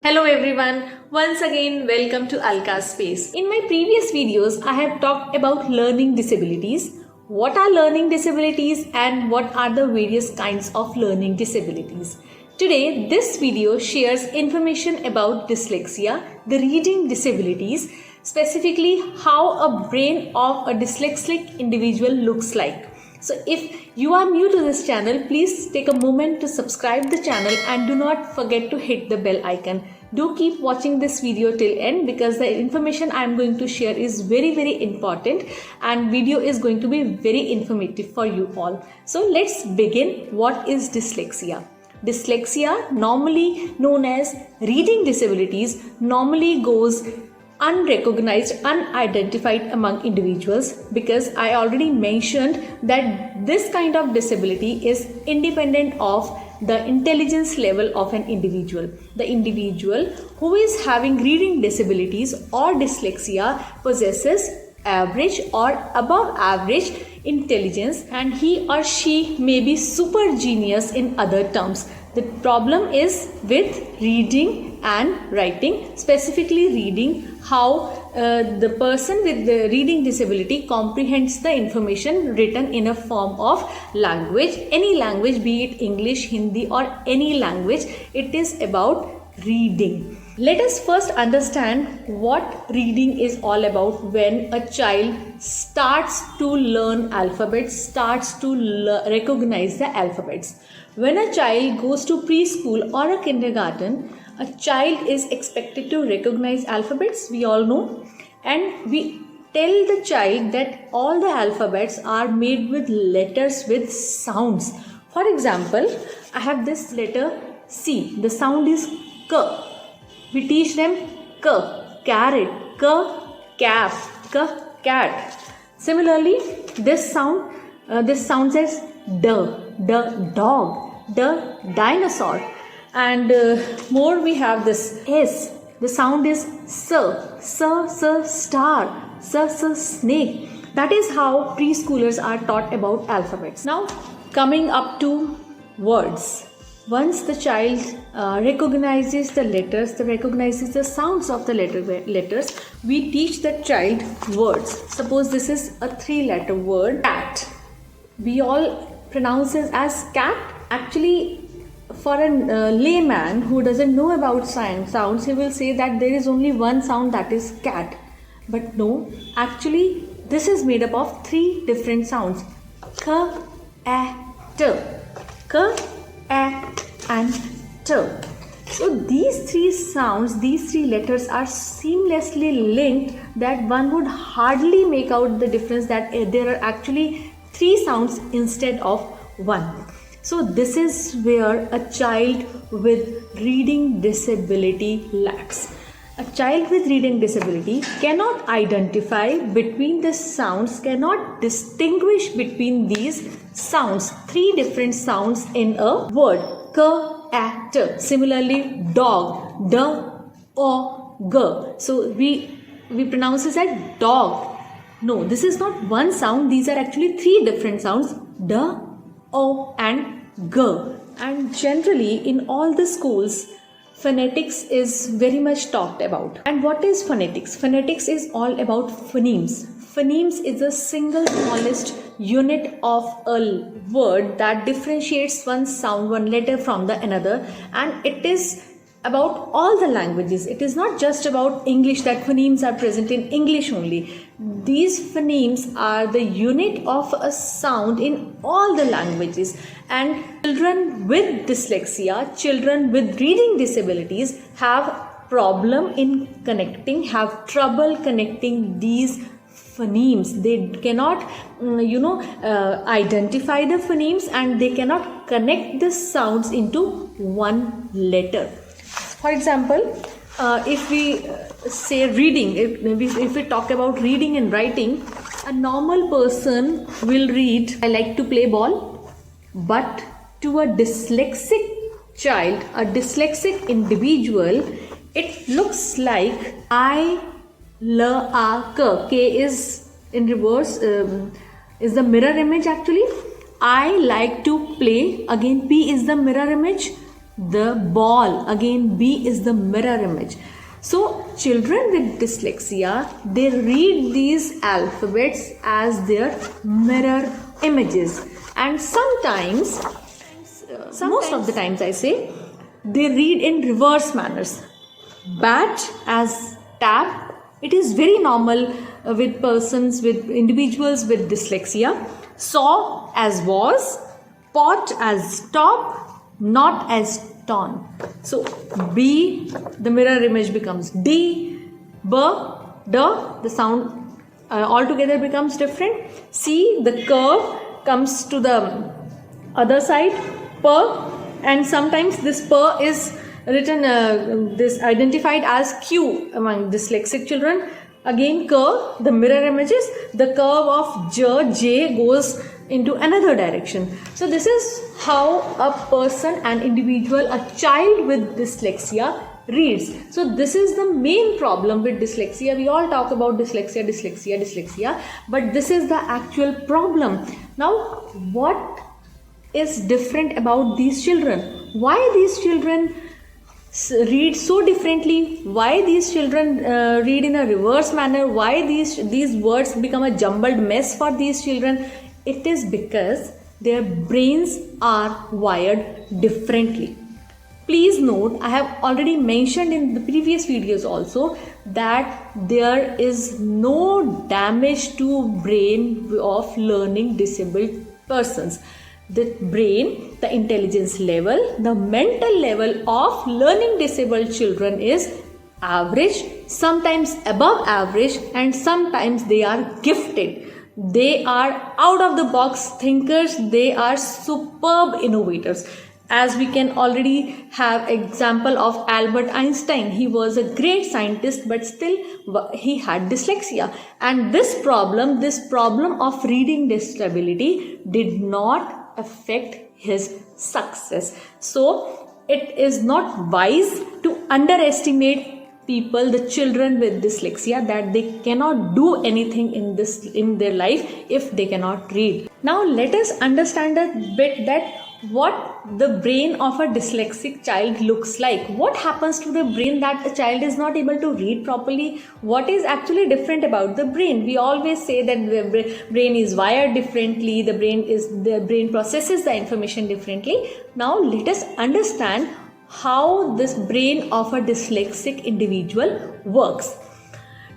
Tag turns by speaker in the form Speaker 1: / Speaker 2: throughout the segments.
Speaker 1: Hello everyone, once again welcome to Alka's Space. In my previous videos, I have talked about learning disabilities, what are learning disabilities and what are the various kinds of learning disabilities. Today, this video shares information about dyslexia, the reading disabilities, specifically how a brain of a dyslexic individual looks like. So if you are new to this channel, please take a moment to subscribe the channel and do not forget to hit the bell icon. Do keep watching this video till end because the information I am going to share is very important and video is going to be very informative for you all. So let's begin. What is dyslexia? Dyslexia, normally known as reading disabilities, normally goes unrecognized, unidentified among individuals because I already mentioned that this kind of disability is independent of the intelligence level of an individual. The individual who is having reading disabilities or dyslexia possesses average or above average intelligence and he or she may be super genius in other terms. The problem is with reading and writing, specifically reading, how the person with the reading disability comprehends the information written in a form of language, any language, be it English, Hindi or any language. It is about reading. Let us first understand what reading is all about when a child starts to learn alphabets, starts to recognize the alphabets. When a child goes to preschool or a kindergarten, a child is expected to recognize alphabets, we all know, and we tell the child that all the alphabets are made with letters with sounds. For example, I have this letter C, the sound is K. We teach them K, carrot, K, cap, K, cat. Similarly, this sound says D, dog, D, dinosaur. And more we have this S. The sound is S, star, S, snake. That is how preschoolers are taught about alphabets. Now coming up to words. Once the child recognizes the letters, recognizes the sounds of the letters, we teach the child words. Suppose this is a 3-letter word, cat. We all pronounce it as cat. Actually, for a layman who doesn't know about sounds, he will say that there is only one sound, that is cat. But no, actually this is made up of 3 different sounds. K, A, T. K, A, and T. So these 3 sounds, these 3 letters are seamlessly linked that one would hardly make out the difference that there are actually 3 sounds instead of 1. So this is where a child with reading disability lacks. A child with reading disability cannot identify between the sounds, cannot distinguish between these sounds, 3 different sounds in a word. K, A, T. Similarly, dog, D, O, G. So we pronounce this as dog. No, this is not one sound. These are actually 3 different sounds. D, O and G. And generally in all the schools, phonetics is very much talked about. And what is phonetics? Phonetics is all about phonemes. Phonemes is the single smallest unit of a word that differentiates one sound, one letter from the another, and it is about all the languages. It is not just about English that phonemes are present in English only. These phonemes are the unit of a sound in all the languages, and children with dyslexia, children with reading disabilities have problem in connecting, have trouble connecting these phonemes. They cannot identify the phonemes and they cannot connect the sounds into one letter. For example, if we say reading, if we talk about reading and writing, a normal person will read, I like to play ball, but to a dyslexic child, a dyslexic individual, it looks like I, L, A, K. K is in reverse, is the mirror image actually. I like to play, again P is the mirror image. the ball. Again, B is the mirror image. So children with dyslexia, they read these alphabets as their mirror images, and sometimes most of the times I say, they read in reverse manners. Bat as tap. It is very normal with individuals with dyslexia. Saw as was, pot as stop, not as torn. So B, the mirror image becomes D, B, D, the sound altogether becomes different. C, the curve comes to the other side, per, and sometimes this per is written this identified as Q among dyslexic children. Again, curve, the mirror images, the curve of J goes into another direction. So this is how a person, an individual, a child with dyslexia reads. So this is the main problem with dyslexia. We all talk about dyslexia, but this is the actual problem. Now, what is different about these children? Why these children read so differently? Why these children read in a reverse manner? Why these words become a jumbled mess for these children? It is because their brains are wired differently. Please note, I have already mentioned in the previous videos also that there is no damage to brain of learning disabled persons. The brain, the intelligence level, the mental level of learning disabled children is average, sometimes above average, and sometimes they are gifted. They are out of the box thinkers. They are superb innovators. As we can already have example of Albert Einstein. He was a great scientist, but still he had dyslexia. And this problem of reading disability did not affect his success. So it is not wise to underestimate people, the children with dyslexia, that they cannot do anything in their life if they cannot read. Now let us understand a bit that what the brain of a dyslexic child looks like. What happens to the brain that a child is not able to read properly? What is actually different about the brain? We always say that the brain is wired differently, the brain processes the information differently. Now let us understand how this brain of a dyslexic individual works.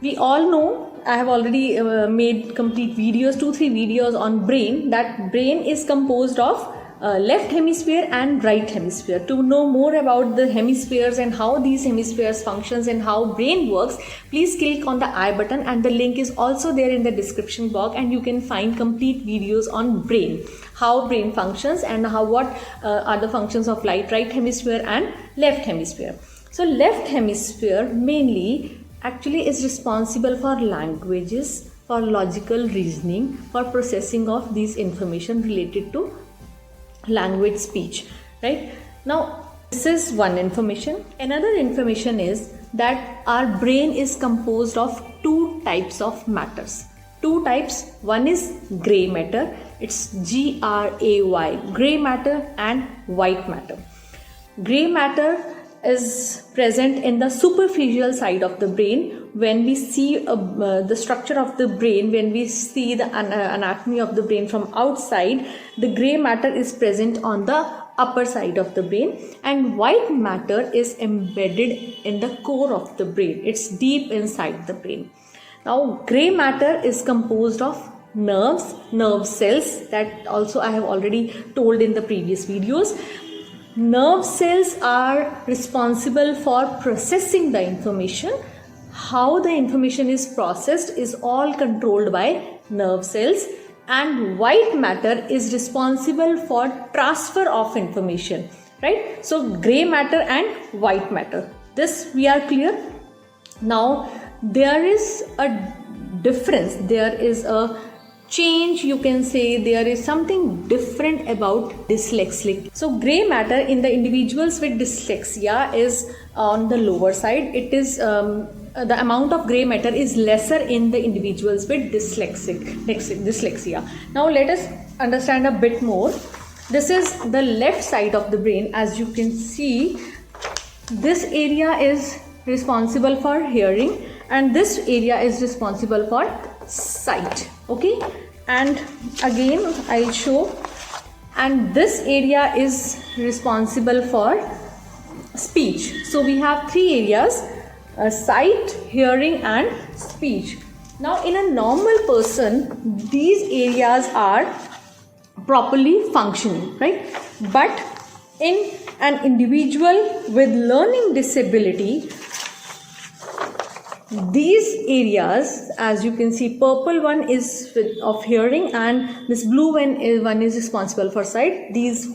Speaker 1: We all know, I have already made complete videos, 2-3 videos on brain, that brain is composed of left hemisphere and right hemisphere. To know more about the hemispheres and how these hemispheres functions and how brain works, please click on the I button, and the link is also there in the description box, and you can find complete videos on brain, how brain functions and what are the functions of right hemisphere and left hemisphere. So left hemisphere mainly actually is responsible for languages, for logical reasoning, for processing of these information related to language, speech, right? Now this is one information. Another information is that our brain is composed of two types of matters. Two types. One is gray matter, it's GRAY, gray matter, and white matter. Gray matter is present in the superficial side of the brain. When we see the structure of the brain, when we see the anatomy of the brain from outside, the gray matter is present on the upper side of the brain, and white matter is embedded in the core of the brain. It's deep inside the brain. Now gray matter is composed of nerves, nerve cells, that also I have already told in the previous videos. Nerve cells are responsible for processing the information. How the information is processed is all controlled by nerve cells, and white matter is responsible for transfer of information, right? So gray matter and white matter, this we are clear. Now there is a difference, there is a change, you can say there is something different about dyslexia. So gray matter in the individuals with dyslexia is on the lower side. It is the amount of gray matter is lesser in the individuals with dyslexia. Now let us understand a bit more This is the left side of the brain. As you can see, this area is responsible for hearing and this area is responsible for sight. Okay, and again I'll show, and this area is responsible for speech. So we have three areas: sight, hearing and speech. Now in a normal person, these areas are properly functioning, right? But in an individual with learning disability, these areas, as you can see, purple one is of hearing and this blue one is responsible for sight. These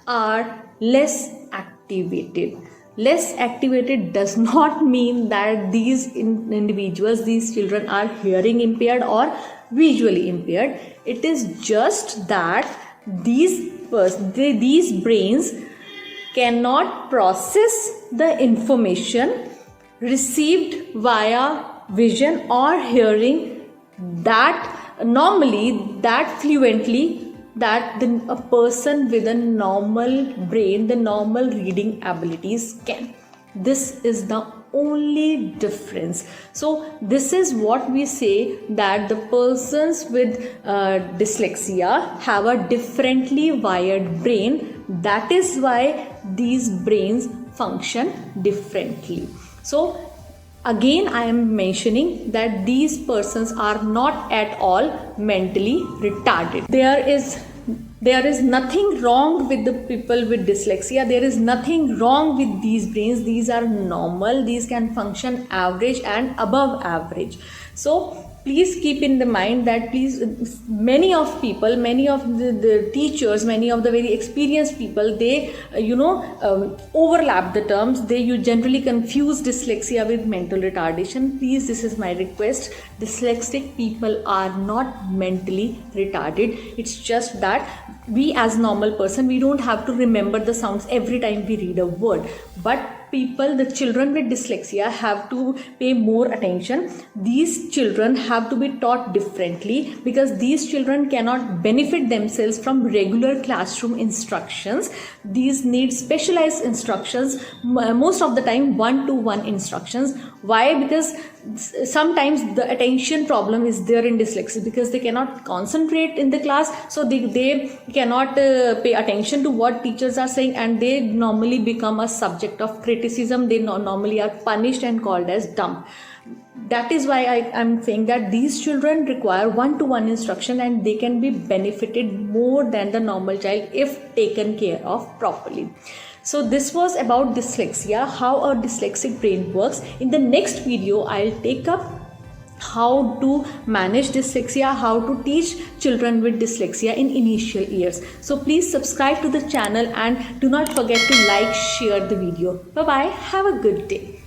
Speaker 1: are less activated. Less activated does not mean that these individuals, these children are hearing impaired or visually impaired. It is just that these brains cannot process the information received via vision or hearing that normally, that fluently, that a person with a normal brain, the normal reading abilities can. This is the only difference. So this is what we say, that the persons with dyslexia have a differently wired brain. That is why these brains function differently. So again I am mentioning that these persons are not at all mentally retarded. There is nothing wrong with the people with dyslexia. There is nothing wrong with these brains. These are normal. These can function average and above average. So please keep in the mind that many of the teachers, many of the very experienced people, they overlap the terms. You generally confuse dyslexia with mental retardation. Please, this is my request. Dyslexic people are not mentally retarded. It's just that we as normal person, we don't have to remember the sounds every time we read a word. But the children with dyslexia have to pay more attention. These children have to be taught differently because these children cannot benefit themselves from regular classroom instructions. These need specialized instructions, most of the time one-to-one instructions. Why? Because sometimes the attention problem is there in dyslexia because they cannot concentrate in the class, so they cannot pay attention to what teachers are saying, and they normally become a subject of criticism. They normally are punished and called as dumb. That is why I am saying that these children require one-to-one instruction and they can be benefited more than the normal child if taken care of properly. So this was about dyslexia, how a dyslexic brain works. In the next video, I'll take up how to manage dyslexia, how to teach children with dyslexia in initial years. So please subscribe to the channel and do not forget to like, share the video. Bye bye. Have a good day.